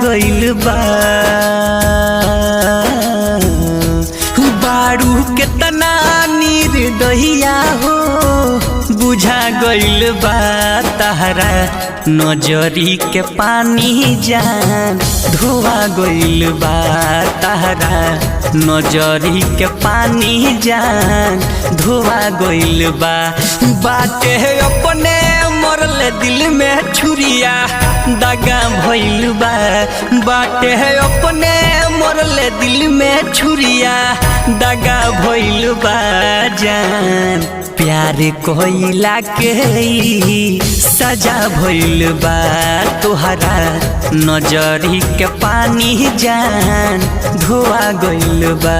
गइल बा बारू केतना निर्दयिया हो बुझा गइल बा तहरा नजरी के पानी जान धोआ गइल बा तहरा नजरी के पानी जान धोआ गइल बा बाटे अपने मरले दिल में छुरिया दगा भइल बा बाटे अपने मरले दिल में छुरिया दगा भइल बा जान प्यार कोइला के सजा भइल बा तोहरा नजरी के पानी जान धोआ गइल बा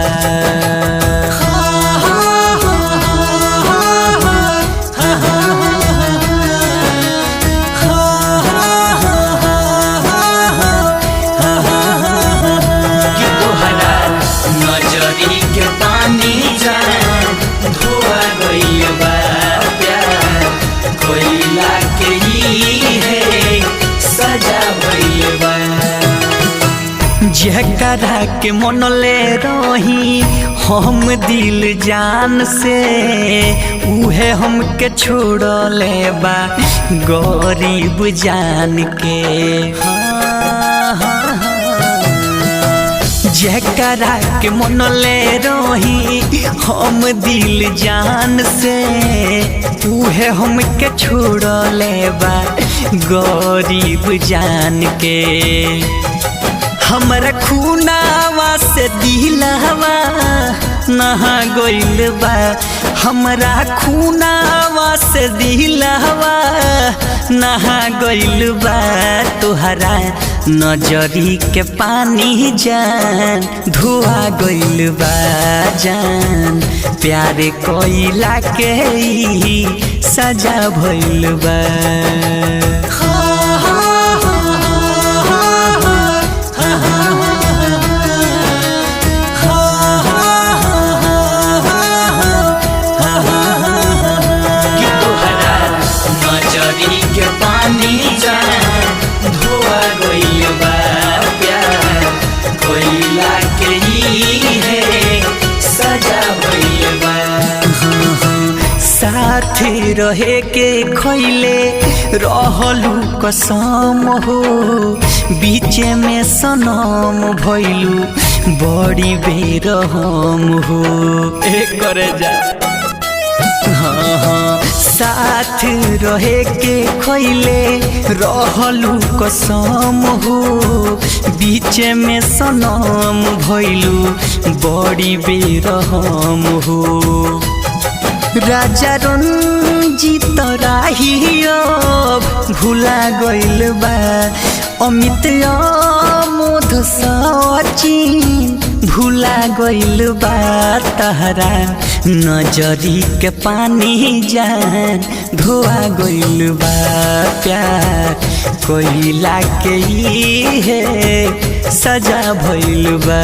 जकरा के मनले रही हम दिल जान से उहे हमके छोड़ले बा गरीब जान के जकरा के मनले रही हम दिल जान से उहे हमके छोड़ले बा गरीब जान के हमरा खूनावा से दिलवा नहा गइल बा हमरा खूनावा से दिलवा नहा गइल बा तोहरा नजरी के पानी जान धोआ गइल बा जान प्यार कोइला के सजा भइल बा साथी रहे के खैले रहलू कसम हो बीचे में सनम भइलू बड़ी बेरहम हो एक करे जा साथ रहे के खैले रहलू कसम हो बीचे में सनम भइलू बड़ी बेरहम हो राजा रंजीत राही भुला गइल बा अमित मोध सचिन भुला गइल बा तहरा नजरी के पानी जान धोआ गइल बा प्यार कोइला के है सजा भइल बा।